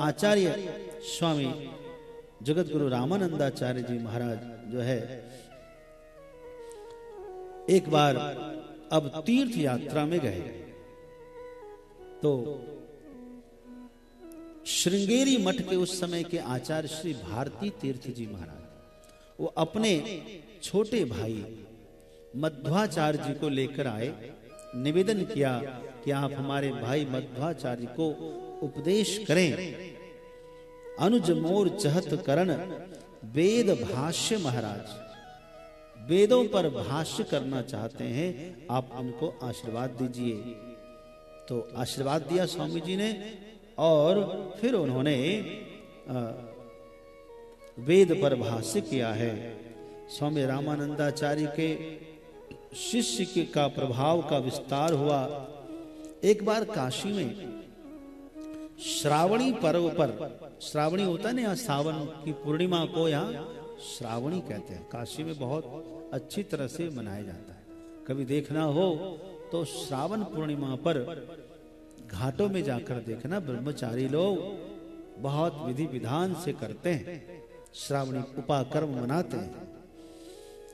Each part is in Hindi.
आचार्य स्वामी जगत गुरु रामानंदाचार्य जी महाराज जो है एक बार अब तीर्थ यात्रा में गए तो श्रृंगेरी मठ के उस समय के आचार्य श्री भारती तीर्थ जी महाराज वो अपने छोटे भाई मध्वाचार्य जी को लेकर आए, निवेदन किया कि आप हमारे भाई मध्वाचार्य को उपदेश करें। अनुज मोर चहत करण वेद भाष्य महाराज, वेदों पर भाष्य करना चाहते हैं, आप उनको आशीर्वाद दीजिए। तो आशीर्वाद दिया स्वामी जी ने और फिर उन्होंने वेद पर भाष्य किया है। स्वामी रामानंदाचार्य के शिष्य के का प्रभाव का विस्तार हुआ। एक बार काशी में श्रावणी पर्व पर, श्रावणी होता है ना, यहाँ सावन की पूर्णिमा को यहाँ श्रावणी कहते हैं, काशी में बहुत अच्छी तरह से मनाया जाता है। कभी देखना हो तो श्रावण पूर्णिमा पर घाटों में जाकर देखना, ब्रह्मचारी लोग बहुत विधि विधान से करते हैं, श्रावणी उपाकर्म मनाते हैं।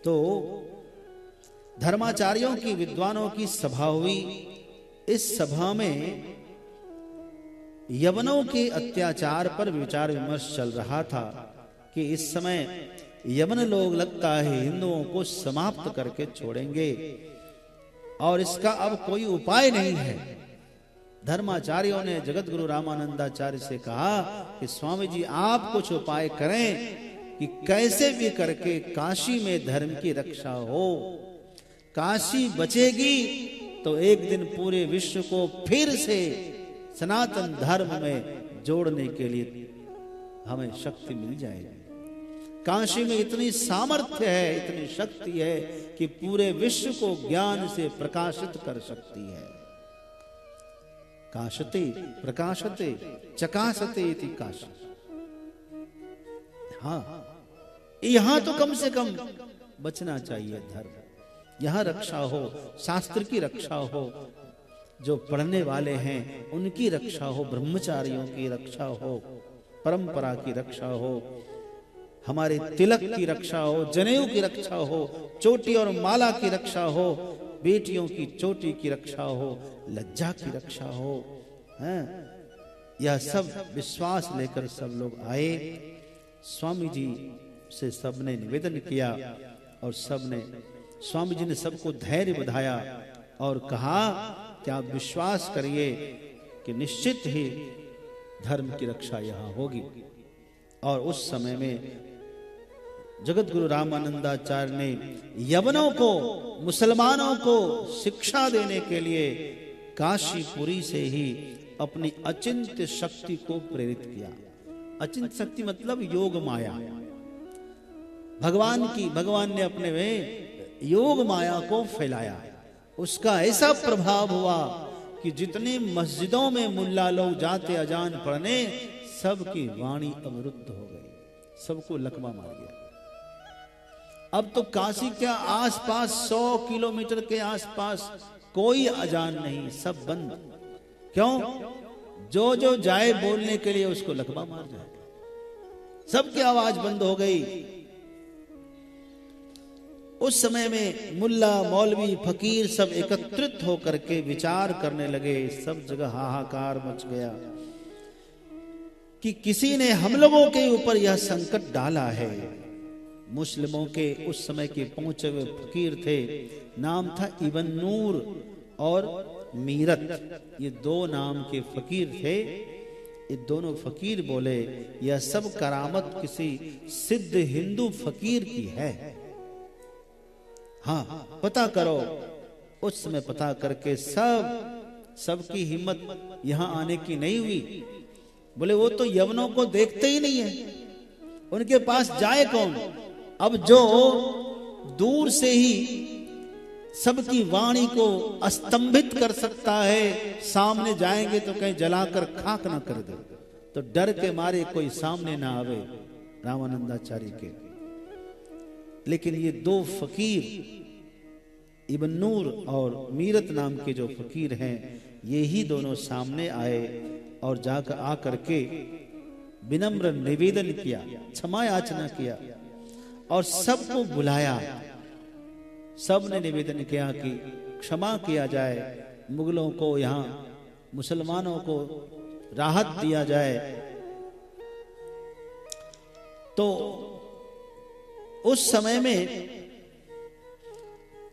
तो धर्माचार्यों की, विद्वानों की सभा हुई। इस सभा में यवनों के अत्याचार पर विचार विमर्श चल रहा था कि इस समय यवन लोग लगता है हिंदुओं को समाप्त करके छोड़ेंगे और इसका अब कोई उपाय नहीं है। धर्माचार्यों ने जगत गुरु रामानंदाचार्य से कहा कि स्वामी जी आप कुछ उपाय करें कि कैसे भी करके काशी में धर्म की रक्षा हो। काशी बचेगी तो एक दिन पूरे विश्व को फिर से सनातन धर्म में जोड़ने के लिए हमें शक्ति मिल जाएगी। काशी में इतनी सामर्थ्य है, इतनी शक्ति है कि पूरे विश्व को ज्ञान से प्रकाशित कर सकती है। काशते प्रकाशते चकाशते इति काशी। हाँ, यहां तो कम से कम बचना चाहिए धर्म, यहां रक्षा हो, शास्त्र की रक्षा हो, जो पढ़ने वाले हैं उनकी रक्षा हो, ब्रह्मचारियों की रक्षा हो, परंपरा की रक्षा हो, हमारे तिलक की रक्षा हो, जनेऊ की रक्षा हो, चोटी और माला की रक्षा हो, बेटियों की चोटी की रक्षा हो, लज्जा की रक्षा हो। यह सब विश्वास लेकर सब लोग आए। स्वामी जी से सबने निवेदन किया और सबने, स्वामी जी ने सबको धैर्य बधाया और कहा कि आप विश्वास करिए कि निश्चित ही धर्म की रक्षा यहां होगी। और उस समय में जगत गुरु रामानंदाचार्य ने यवनों को, मुसलमानों को शिक्षा देने के लिए काशीपुरी से ही अपनी अचिंत्य शक्ति को प्रेरित किया। अचिंत्य शक्ति मतलब योग माया, भगवान की, भगवान ने अपने में योग माया को फैलाया। उसका ऐसा प्रभाव हुआ कि जितने मस्जिदों में मुल्ला लोग जाते अजान पढ़ने, सबकी वाणी अवरुद्ध हो गई, सबको लकवा मार गया। अब तो काशी के आसपास 100 किलोमीटर के आसपास कोई अजान नहीं, सब बंद। क्यों? जो जो जाए बोलने के लिए उसको लकवा मार जाए, सबकी आवाज बंद हो गई। उस समय में मुल्ला, मौलवी, फकीर सब एकत्रित होकर के विचार करने लगे। सब जगह हाहाकार मच गया कि किसी ने हम लोगों के ऊपर यह संकट डाला है। मुस्लिमों के उस समय के पहुंचे हुए फकीर थे, नाम था इब्न नूर और मीरत, ये दो नाम के फकीर थे। ये दोनों फकीर बोले यह सब करामत किसी सिद्ध हिंदू फकीर की है, हाँ पता करो। उस समय पता करके सबकी हिम्मत यहां आने की नहीं हुई। बोले वो तो यवनों को देखते ही नहीं है, उनके पास जाए कौन। अब जो दूर से ही सबकी वाणी को अस्तंभित कर सकता है, सामने जाएंगे तो कहीं जलाकर खाक ना कर दे, तो डर के मारे कोई सामने ना आवे रामानंदाचार्य के। लेकिन ये दो फकीर इब्न नूर और मीरत नाम के जो फकीर हैं, ये ही दोनों सामने आए और जाकर आकर के विनम्र निवेदन किया, क्षमा याचना किया और सबको बुलाया। सब ने निवेदन किया कि क्षमा किया जाए, मुगलों को, यहाँ मुसलमानों को राहत दिया जाए। तो उस समय में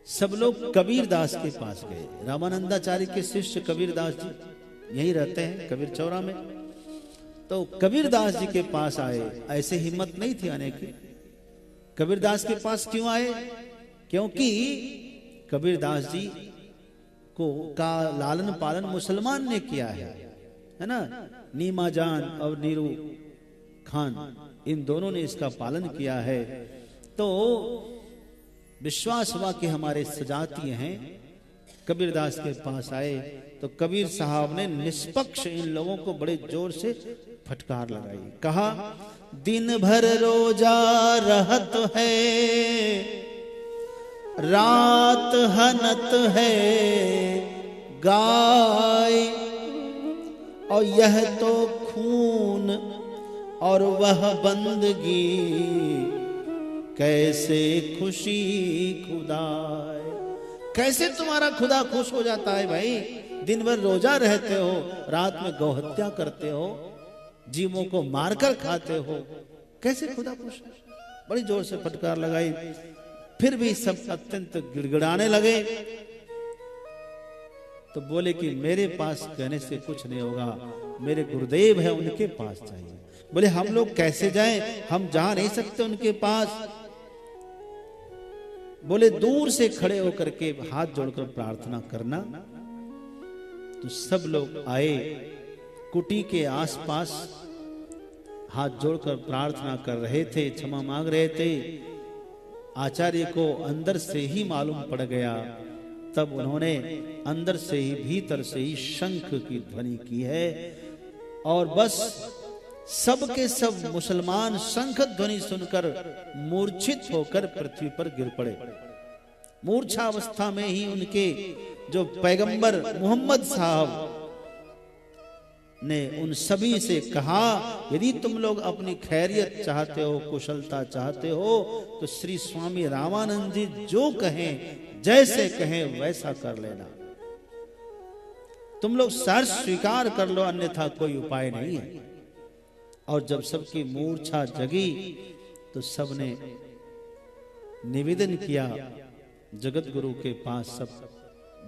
सब लोग कबीरदास के पास गए। रामानंदाचार्य के शिष्य कबीरदास जी यहीं रहते हैं कबीर चौरा में। तो कबीरदास जी के पास आए। ऐसे हिम्मत नहीं थी आने की। कबीरदास के पास क्यों आए? क्योंकि कबीरदास जी को का लालन पालन मुसलमान ने किया है ना। नीमा जान और नीरू खान, इन दोनों ने इसका पालन किया है। तो विश्वास हुआ कि हमारे सजातीय हैं। कबीरदास के पास आए तो कबीर साहब ने निष्पक्ष इन लोगों को बड़े जोर से फटकार लगाई। कहा, दिन भर रोजा रहत है, रात हनत है गाय, और यह तो खून और वह बंदगी, कैसे खुशी खुदाए। कैसे तुम्हारा खुदा खुश हो जाता है भाई? दिन भर रोजा रहते हो, रात में गौहत्या करते हो, जीवों को मारकर खाते हो, कैसे खुदा खुश है? बड़ी जोर से फटकार लगाई। फिर भी सब अत्यंत गिड़गिड़ाने लगे। तो बोले कि मेरे पास कहने से कुछ नहीं होगा, मेरे गुरुदेव है, उनके पास चाहिए। बोले हम लोग कैसे जाएं? हम जा नहीं सकते उनके पास। बोले दूर से खड़े होकर के हाथ जोड़कर प्रार्थना करना। तो सब लोग आए, कुटी के आसपास हाथ जोड़कर प्रार्थना कर रहे थे, क्षमा मांग रहे थे। आचार्य को अंदर से ही मालूम पड़ गया। तब उन्होंने अंदर से ही, भीतर से ही शंख की ध्वनि की है। और बस सब के सब मुसलमान शंख ध्वनि सुनकर मूर्छित होकर पृथ्वी पर गिर पड़े। मूर्छा अवस्था में ही उनके जो पैगंबर मोहम्मद साहब ने उन सभी से कहा, यदि तुम लोग अपनी खैरियत चाहते हो, कुशलता चाहते हो, तो श्री स्वामी रामानंद जी जो कहें, जैसे कहें वैसा कर लेना। तुम लोग सहर्ष स्वीकार कर लो, अन्यथा कोई उपाय नहीं है। और जब सबकी मूर्छा जगी तो सबने निवेदन किया जगत गुरु के पास। सब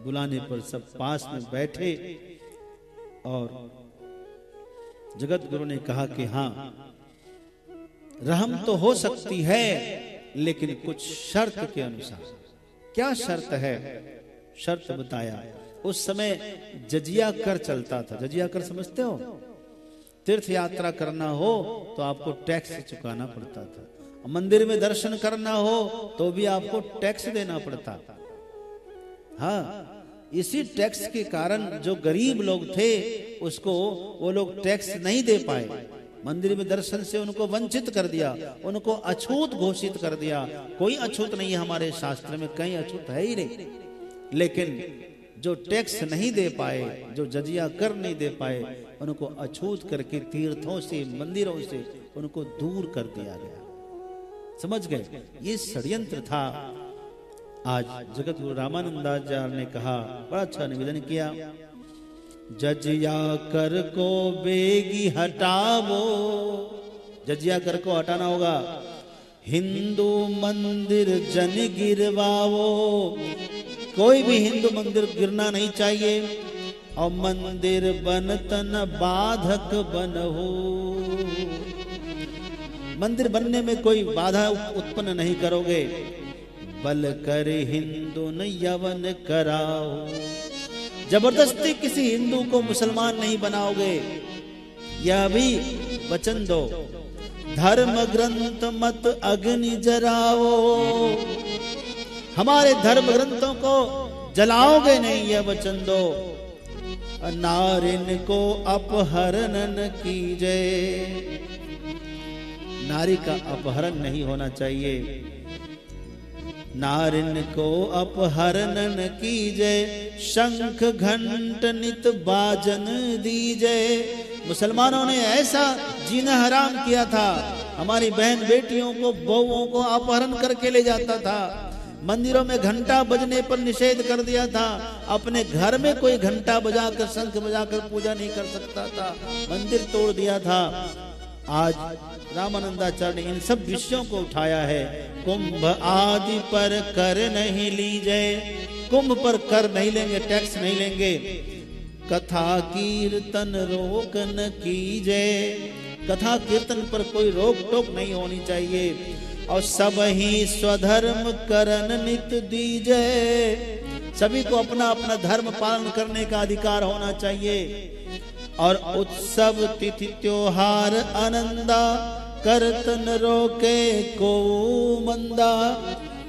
बुलाने पर सब पास में बैठे और जगत गुरु ने कहा कि हाँ, रहम तो हो सकती है, लेकिन कुछ शर्त के अनुसार। क्या शर्त है? शर्त बताया। उस समय जजिया कर चलता था। जजिया कर समझते हो? तीर्थ यात्रा करना हो तो आपको टैक्स चुकाना पड़ता था। मंदिर में दर्शन करना हो तो भी आपको टैक्स देना पड़ता। हाँ, इसी टैक्स के कारण जो गरीब लोग थे उसको वो लोग टैक्स नहीं दे पाए। मंदिर में दर्शन से उनको वंचित कर दिया, उनको अछूत घोषित कर दिया। कोई अछूत नहीं है हमारे शास्त्र में, कहीं अछूत है ही नहीं। लेकिन जो टैक्स नहीं दे पाए, जो जजिया कर नहीं दे पाए, उनको अछूत करके तीर्थों से, मंदिरों से उनको दूर कर दिया गया। समझ गए? ये षड्यंत्र था। आज जगत गुरु रामानंदाचार्य ने कहा, बड़ा अच्छा निवेदन किया, जजिया कर को बेगी हटावो। जजिया कर को हटाना होगा। हिंदू मंदिर जन गिरवाओ। कोई भी हिंदू मंदिर गिरना नहीं चाहिए। और मंदिर बनतन बाधक बनहु। मंदिर बनने में कोई बाधा उत्पन्न नहीं करोगे। बल कर हिंदू न यवन कराओ। जबरदस्ती किसी हिंदू को मुसलमान नहीं बनाओगे, यह भी वचन दो। धर्म ग्रंथ मत अग्नि जराओ। हमारे धर्म ग्रंथों को जलाओगे नहीं, यह वचन दो। नारिन को अपहरण कीजे। नारी का अपहरण नहीं होना चाहिए। नारिन को अपहरण कीजे। शंख घंट नित बाजन दीजे। मुसलमानों ने ऐसा जीना हराम किया था, हमारी बहन बेटियों को, बहुओं को अपहरण करके ले जाता था। मंदिरों में घंटा बजने पर निषेध कर दिया था। अपने घर में कोई घंटा बजाकर, शंख बजाकर पूजा नहीं कर सकता था, मंदिर तोड़ दिया था। आज रामानंदाचार्य ने इन सब विषयों को उठाया है। कुंभ आदि पर कर नहीं लीजिए, कुंभ पर कर नहीं लेंगे, टैक्स नहीं लेंगे। कथा कीर्तन रोक न कीजिए, कथा कीर्तन पर कोई रोक टोक नहीं होनी चाहिए। और सब ही स्वधर्म करन नित दीजिए, सभी को अपना अपना धर्म पालन करने का अधिकार होना चाहिए। और उत्सव तिथि त्योहार आनंदा, करतन रोके को मंदा।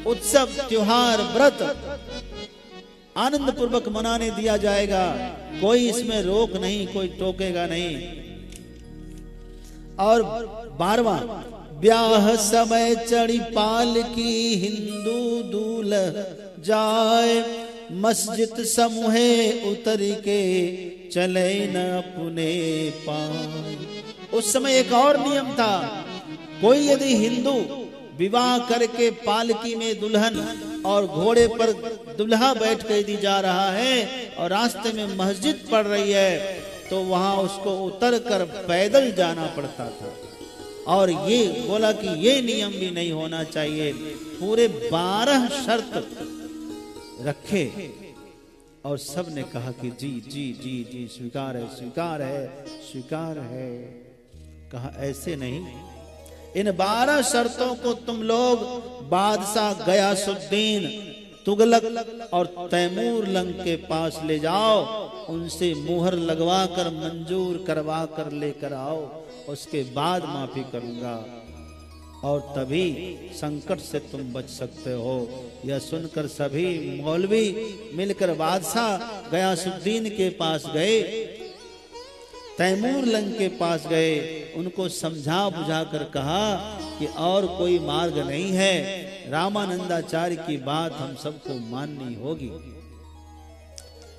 उत्सव त्योहार व्रत आनंद पूर्वक मनाने दिया जाएगा, कोई इसमें रोक नहीं, कोई टोकेगा नहीं। और 12वां, ब्याह समय चढ़ी पाल की हिंदू दूल्ह जाए, मस्जिद समूहे उतर के चले न अपने पाए। उस समय एक और नियम था, कोई यदि हिंदू विवाह करके पालकी में दुल्हन और घोड़े पर दुल्हा बैठ के यदि जा रहा है और रास्ते में मस्जिद पड़ रही है, तो वहां उसको उतर कर पैदल जाना पड़ता था। और ये बोला कि ये नियम भी नहीं होना चाहिए। पूरे 12 शर्त रखे और सब ने कहा कि जी जी जी जी स्वीकार है, स्वीकार है, स्वीकार है। कहा ऐसे नहीं, इन 12 शर्तों को तुम लोग बादशाह गयासुद्दीन तुगलक और तैमूर लंग के पास ले जाओ, उनसे मुहर लगवा कर मंजूर करवा कर लेकर आओ, उसके बाद माफी करूंगा और तभी संकट से तुम बच सकते हो। यह सुनकर सभी मौलवी मिलकर बादशाह गयासुद्दीन के पास गए, तैमूर लंग के पास गए, उनको समझा बुझा कर कहा कि और कोई मार्ग नहीं है, रामानंदाचार्य की बात हम सबको माननी होगी,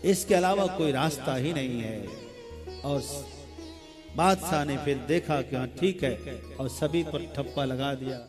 इसके अलावा कोई रास्ता ही नहीं है। और बादशाह ने फिर देखा कि हाँ ठीक है, और सभी पर ठप्पा लगा दिया।